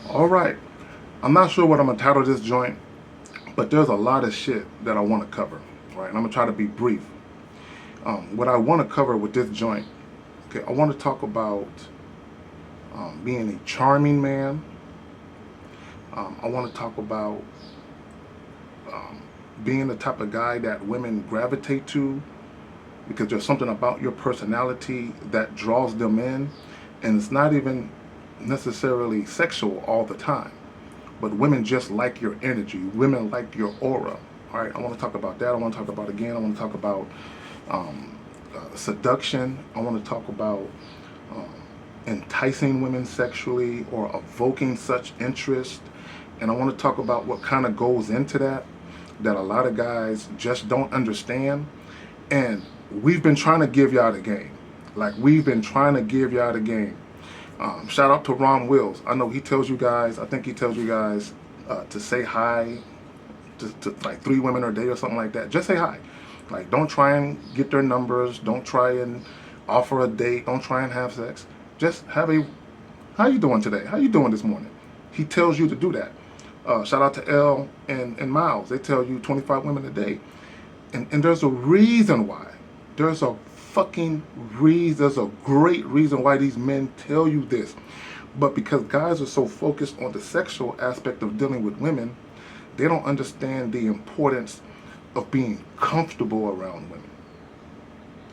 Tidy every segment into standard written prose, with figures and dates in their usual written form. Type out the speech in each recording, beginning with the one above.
All right. I'm not sure what I'm gonna title this joint, but there's a lot of shit that I want to cover. Right. And I'm gonna try to be brief. What I want to cover with this joint, okay, I want to talk about being a charming man. I want to talk about um, being the type of guy that women gravitate to because there's something about your personality that draws them in, and it's not even necessarily sexual all the time. But women just like your energy. Women like your aura. All right, I want to talk about that. I want to talk about again. I want to talk about seduction. I want to talk about um, enticing women sexually or evoking such interest. And I want to talk about what kind of goes into that a lot of guys just don't understand. And we've been trying to give y'all the game. Like, we've been trying to give y'all the game. Shout out to Ron Wills. I know he tells you guys, I think he tells you guys to say hi to like 3 women a day or something like that. Just say hi. Like, don't try and get their numbers. Don't try and offer a date. Don't try and have sex. Just have a, how you doing today? How you doing this morning? He tells you to do that. Shout out to L and Miles. They tell you 25 women a day. And there's a reason why. There's a fucking reason. There's a great reason why these men tell you this. But because guys are so focused on the sexual aspect of dealing with women, they don't understand the importance of being comfortable around women.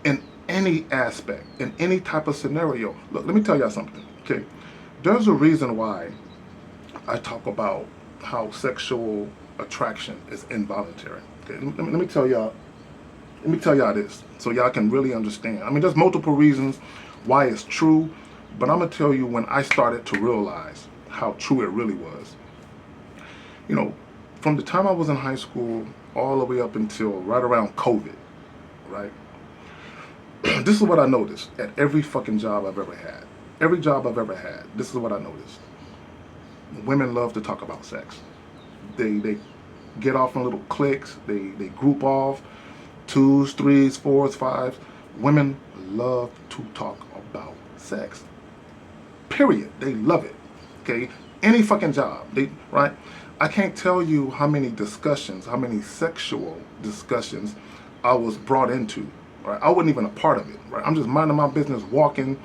In any aspect, in any type of scenario. Look, let me tell y'all something, okay? There's a reason why I talk about how sexual attraction is involuntary. Okay, let me tell y'all. Let me tell y'all this, so y'all can really understand. I mean, there's multiple reasons why it's true, but I'm gonna tell you when I started to realize how true it really was. You know, from the time I was in high school all the way up until right around COVID, right? This is what I noticed at every fucking job I've ever had. Every job I've ever had, this is what I noticed. Women love to talk about sex. They get off in little cliques. They group off, twos, threes, fours, fives. Women love to talk about sex. Period. They love it. Okay, any fucking job. They right. I can't tell you how many discussions, how many sexual discussions I was brought into. Right, I wasn't even a part of it. Right, I'm just minding my business, walking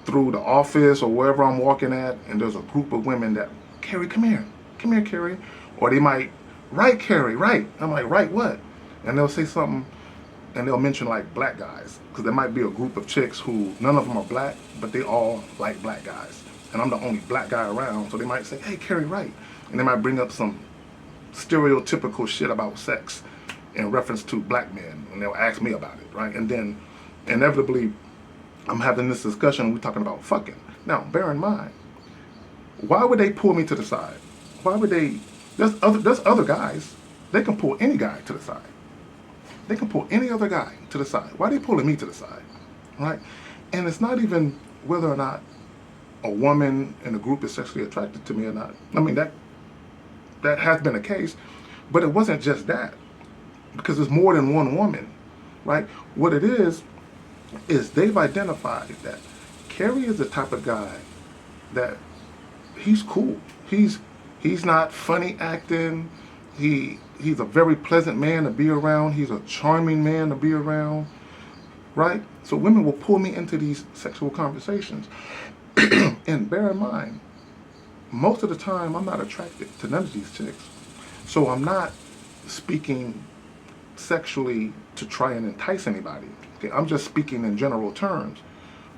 through the office or wherever I'm walking at, and there's a group of women that, Carrie, come here, Carrie, or they might, right, Carrie, right. I'm like, right, what? And they'll say something, and they'll mention like black guys, because there might be a group of chicks who none of them are black, but they all like black guys, and I'm the only black guy around, so they might say, hey, Carrie, right, and they might bring up some stereotypical shit about sex in reference to black men, and they'll ask me about it, right, and then inevitably I'm having this discussion, we're talking about fucking. Now, bear in mind, why would they pull me to the side? Why would they, there's other guys, they can pull any guy to the side. They can pull any other guy to the side. Why are they pulling me to the side, right? And it's not even whether or not a woman in a group is sexually attracted to me or not. I mean, that has been the case, but it wasn't just that, because there's more than one woman, right? What it is they've identified that Kerry is the type of guy that he's cool. He's not funny acting. He's a very pleasant man to be around. He's a charming man to be around, right? So women will pull me into these sexual conversations. And bear in mind, most of the time I'm not attracted to none of these chicks. So I'm not speaking sexually to try and entice anybody. Okay, I'm just speaking in general terms.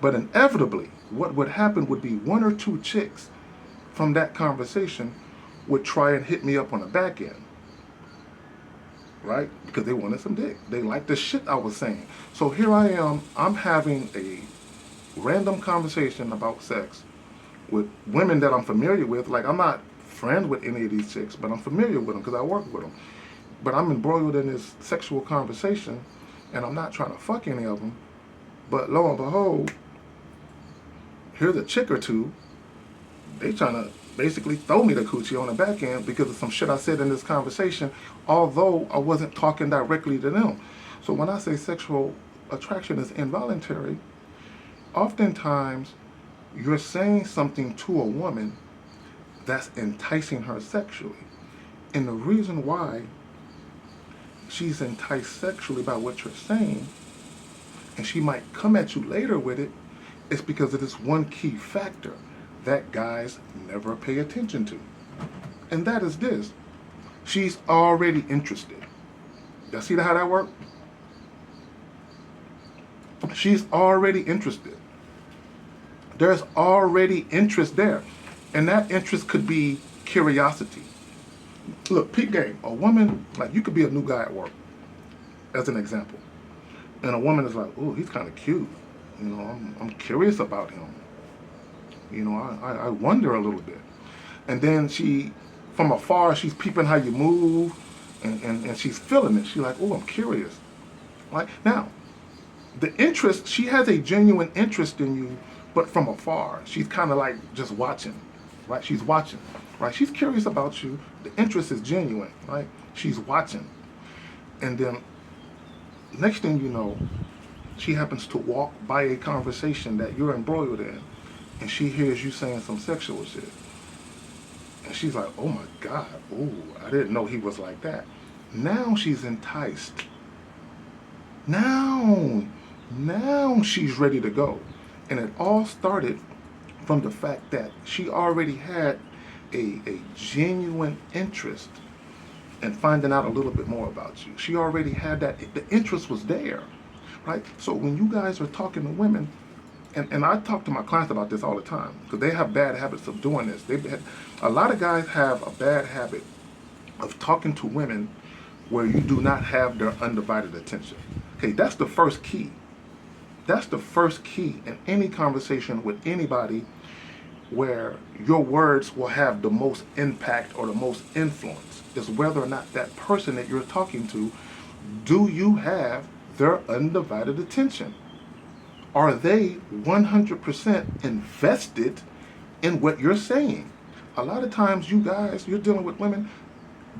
But inevitably, what would happen would be 1 or 2 chicks from that conversation would try and hit me up on the back end, right? Because they wanted some dick. They liked the shit I was saying. So here I am, I'm having a random conversation about sex with women that I'm familiar with. Like, I'm not friends with any of these chicks, but I'm familiar with them because I work with them. But I'm embroiled in this sexual conversation, and I'm not trying to fuck any of them. But lo and behold, here's a chick or two. They trying to basically throw me the coochie on the back end because of some shit I said in this conversation, although I wasn't talking directly to them. So when I say sexual attraction is involuntary, oftentimes you're saying something to a woman that's enticing her sexually. And the reason why she's enticed sexually by what you're saying, and she might come at you later with it, is because of this one key factor that guys never pay attention to. And that is this: she's already interested. Y'all see how that works? She's already interested. There's already interest there. And that interest could be curiosity. Look, peep game. A woman, like, you could be a new guy at work, as an example. And a woman is like, oh, he's kind of cute. You know, I'm curious about him. You know, I wonder a little bit. And then she, from afar, she's peeping how you move, and she's feeling it. She's like, oh, I'm curious. Right? Now, the interest, she has a genuine interest in you, but from afar. She's kind of like just watching, right? She's watching, right? She's curious about you. The interest is genuine, right? She's watching. And then next thing you know, she happens to walk by a conversation that you're embroiled in, and she hears you saying some sexual shit. And she's like, oh my God, oh, I didn't know he was like that. Now she's enticed. Now she's ready to go. And it all started from the fact that she already had a genuine interest in finding out a little bit more about you. She already had that, the interest was there, right? So when you guys are talking to women, and I talk to my clients about this all the time, because they have bad habits of doing this. A lot of guys have a bad habit of talking to women where you do not have their undivided attention. Okay, that's the first key. That's the first key in any conversation with anybody, where your words will have the most impact or the most influence, is whether or not that person that you're talking to, do you have their undivided attention? Are they 100% invested in what you're saying? A lot of times you guys, you're dealing with women,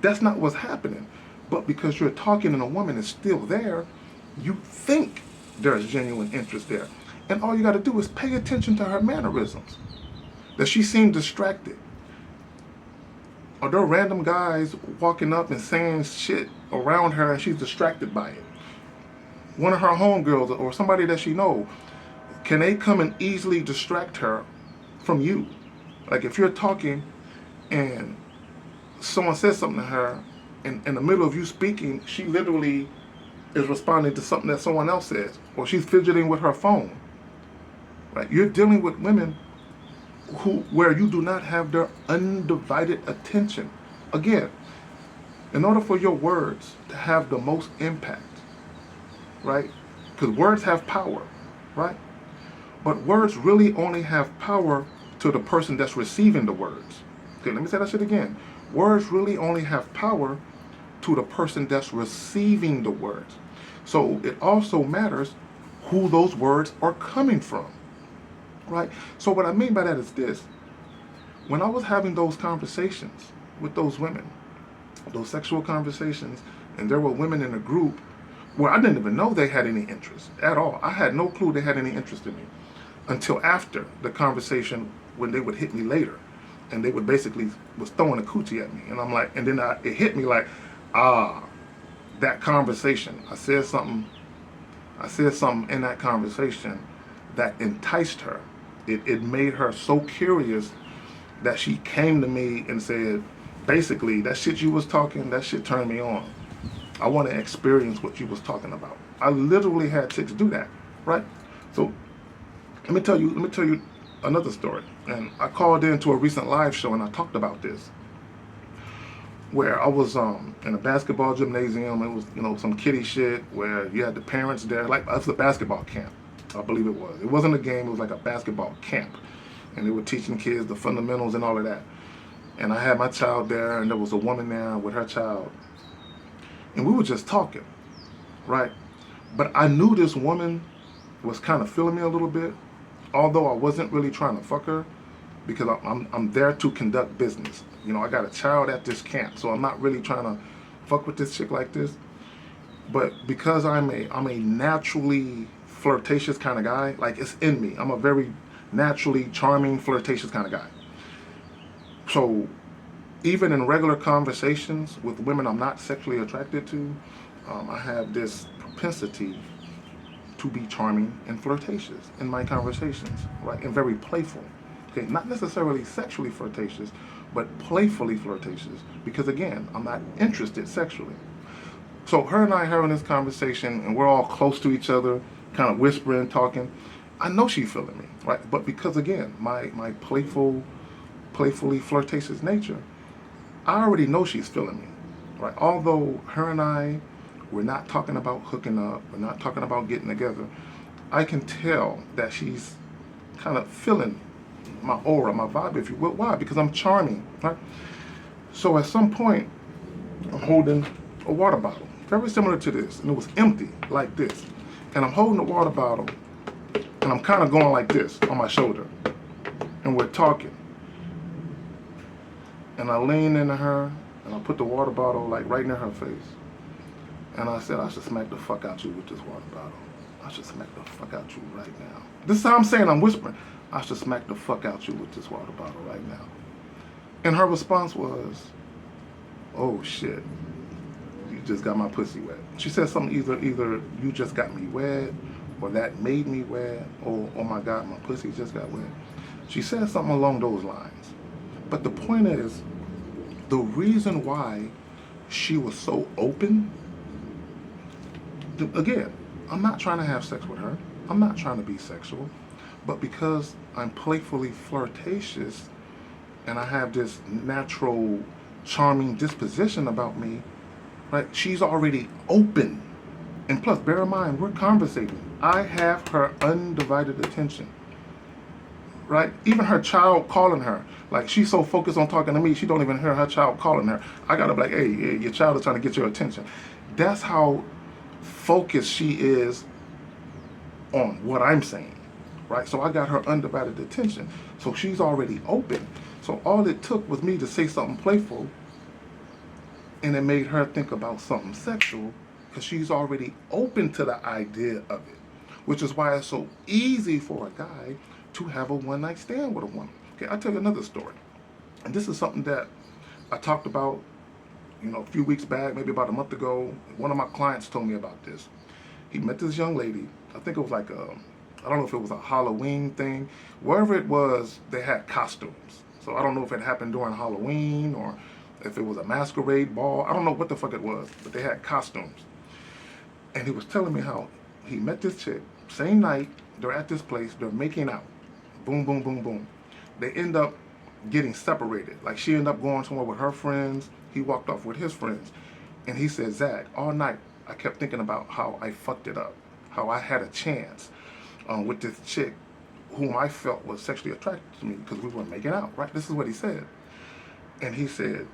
that's not what's happening. But because you're talking and a woman is still there, you think there's genuine interest there. And all you got to do is pay attention to her mannerisms. Does she seem distracted? Are there random guys walking up and saying shit around her and she's distracted by it? One of her homegirls or somebody that she knows, can they come and easily distract her from you? Like if you're talking and someone says something to her, in the middle of you speaking, she literally is responding to something that someone else says, or she's fidgeting with her phone. Right? You're dealing with women where you do not have their undivided attention. Again, in order for your words to have the most impact, right? Because words have power, right? But words really only have power to the person that's receiving the words. Okay, let me say that shit again. Words really only have power to the person that's receiving the words. So it also matters who those words are coming from, right? So what I mean by that is this. When I was having those conversations with those women, those sexual conversations, and there were women in a group where I didn't even know they had any interest at all. I had no clue they had any interest in me until after the conversation, when they would hit me later. And they would basically was throwing a coochie at me. And I'm like, and then it hit me like, that conversation. I said something in that conversation that enticed her. It made her so curious that she came to me and said, basically, that shit you was talking, that shit turned me on. I want to experience what you was talking about. I literally had chicks do that, right? So let me tell you another story. And I called into a recent live show and I talked about this, where I was in a basketball gymnasium. It was, some kiddie shit where you had the parents there. Like, it was a basketball camp, I believe it was. It wasn't a game, it was like a basketball camp. And they were teaching kids the fundamentals and all of that. And I had my child there, and there was a woman there with her child. And we were just talking, right? But I knew this woman was kind of feeling me a little bit, although I wasn't really trying to fuck her, because I'm there to conduct business. I got a child at this camp, so I'm not really trying to fuck with this chick like this. But because I'm a naturally flirtatious kind of guy, like it's in me. I'm a very naturally charming, flirtatious kind of guy. So even in regular conversations with women I'm not sexually attracted to, I have this propensity to be charming and flirtatious in my conversations, right? And very playful. Okay, not necessarily sexually flirtatious, but playfully flirtatious. Because again, I'm not interested sexually. So her and I having this conversation, and we're all close to each other, kind of whispering, talking. I know she's feeling me, right? But because again, my playfully flirtatious nature, I already know she's feeling me, right? Although her and I, we're not talking about hooking up, we're not talking about getting together. I can tell that she's kind of feeling my aura, my vibe, if you will. Why? Because I'm charming, right? So at some point, I'm holding a water bottle, very similar to this, and it was empty, like this. And I'm holding the water bottle, and I'm kind of going like this on my shoulder, and we're talking. And I lean into her, and I put the water bottle like right near her face. And I said, I should smack the fuck out you with this water bottle. I should smack the fuck out you right now. This is how I'm saying, I'm whispering. I should smack the fuck out you with this water bottle right now. And her response was, oh shit, you just got my pussy wet. She said something either you just got me wet, or that made me wet, or oh my God, my pussy just got wet. She said something along those lines. But the point is, the reason why she was so open, again, I'm not trying to have sex with her. I'm not trying to be sexual. But because I'm playfully flirtatious and I have this natural charming disposition about me, right? She's already open. And plus, bear in mind, we're conversating. I have her undivided attention, right? Even her child calling her, like she's so focused on talking to me, she don't even hear her child calling her. I gotta be like, hey, your child is trying to get your attention. That's how focused she is on what I'm saying, right? So I got her undivided attention. So she's already open. So all it took was me to say something playful, and it made her think about something sexual, because she's already open to the idea of it, which is why it's so easy for a guy to have a one-night stand with a woman. Okay, I'll tell you another story. And this is something that I talked about, a few weeks back, maybe about a month ago. One of my clients told me about this. He met this young lady. I think it was like I don't know if it was a Halloween thing. Wherever it was, they had costumes. So I don't know if it happened during Halloween or if it was a masquerade ball. I don't know what the fuck it was, but they had costumes. And he was telling me how he met this chick, same night, they're at this place, they're making out. Boom, boom, boom, boom. They end up getting separated. Like she ended up going somewhere with her friends, he walked off with his friends. And he said, Zach, all night I kept thinking about how I fucked it up, how I had a chance with this chick whom I felt was sexually attracted to me because we were making out, right? This is what he said. And he said,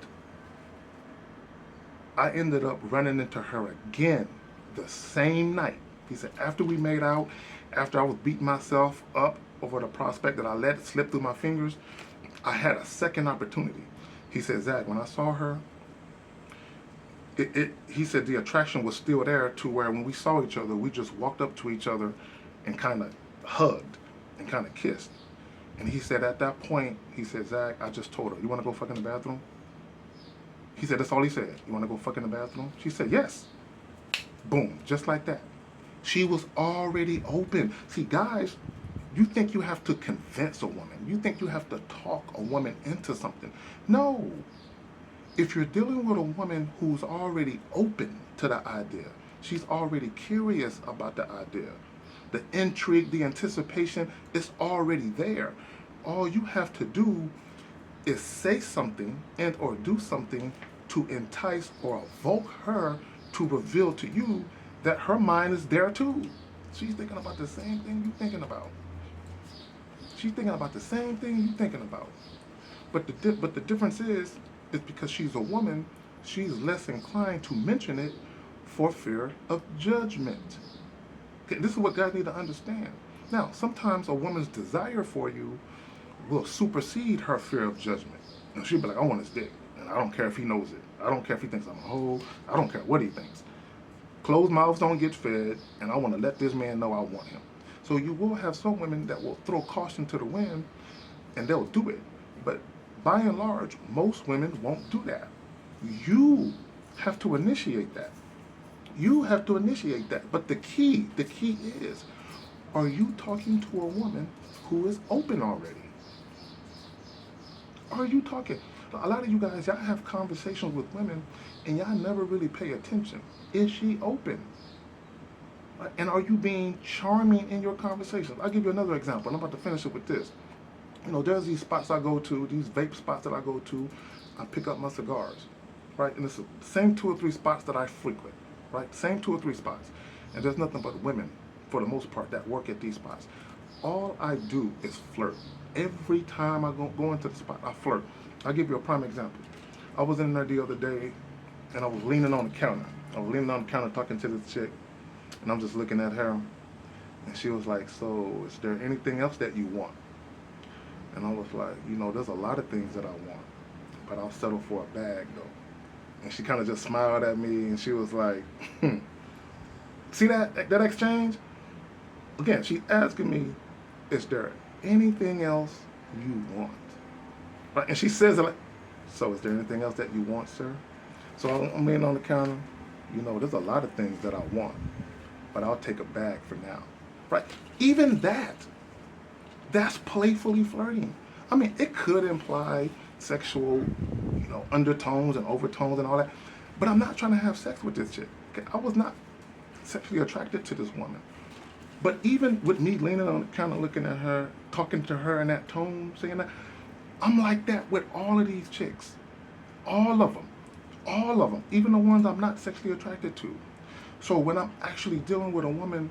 I ended up running into her again the same night. He said, after we made out, after I was beating myself up over the prospect that I let slip through my fingers, I had a second opportunity. He said, Zach, when I saw her, he said the attraction was still there to where when we saw each other, we just walked up to each other and kind of hugged and kind of kissed. And he said at that point, he said, Zach, I just told her, you want to go fuck in the bathroom? He said, that's all he said. You want to go fuck in the bathroom? She said, yes. Boom, just like that. She was already open. See, guys, you think you have to convince a woman. You think you have to talk a woman into something. No. If you're dealing with a woman who's already open to the idea, she's already curious about the idea, the intrigue, the anticipation, it's already there. All you have to do is say something and or do something to entice or evoke her to reveal to you that her mind is there too. She's thinking about the same thing you're thinking about. She's thinking about the same thing you're thinking about. But the difference is because she's a woman, she's less inclined to mention it for fear of judgment. Okay, this is what guys need to understand. Now, sometimes a woman's desire for you will supersede her fear of judgment. And she'll be like, I want his dick. And I don't care if he knows it. I don't care if he thinks I'm a hoe. I don't care what he thinks. Closed mouths don't get fed, and I want to let this man know I want him. So you will have some women that will throw caution to the wind, and they'll do it. But by and large, most women won't do that. You have to initiate that. You have to initiate that. But the key is, are you talking to a woman who is open already? Are you talking? A lot of you guys, y'all have conversations with women and y'all never really pay attention. Is she open? Right? And are you being charming in your conversations? I'll give you another example. I'm about to finish it with this. You know, there's these spots I go to, these vape spots that I go to. I pick up my cigars, right? And it's the same 2 or 3 spots that I frequent, right? Same 2 or 3 spots. And there's nothing but women, for the most part, that work at these spots. All I do is flirt. Every time I go into the spot, I flirt. I'll give you a prime example. I was in there the other day, and I was leaning on the counter. I was leaning on the counter talking to this chick, and I'm just looking at her, and she was like, "So, is there anything else that you want?" And I was like, "You know, there's a lot of things that I want, but I'll settle for a bag, though." And she kind of just smiled at me, and she was like, "See that exchange?" Again, she's asking me, "Is there anything else you want?" Right? And she says it like, "So, is there anything else that you want, sir?" So I'm laying on the counter. You know, there's a lot of things that I want, but I'll take a bag for now. Right? Even that's playfully flirting. I mean, it could imply sexual, undertones and overtones and all that, but I'm not trying to have sex with this chick. Okay? I was not sexually attracted to this woman. But even with me leaning on the counter, looking at her, talking to her in that tone, saying that, I'm like that with all of these chicks. All of them. All of them. Even the ones I'm not sexually attracted to. So when I'm actually dealing with a woman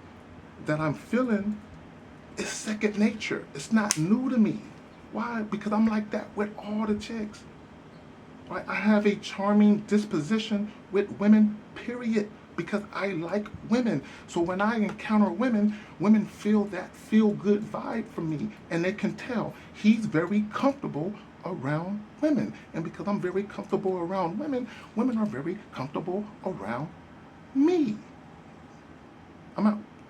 that I'm feeling, it's second nature. It's not new to me. Why? Because I'm like that with all the chicks. Right? I have a charming disposition with women, period. Because I like women. So when I encounter women, women feel that feel good vibe from me. And they can tell he's very comfortable around women. And because I'm very comfortable around women, women are very comfortable around me. I'm out.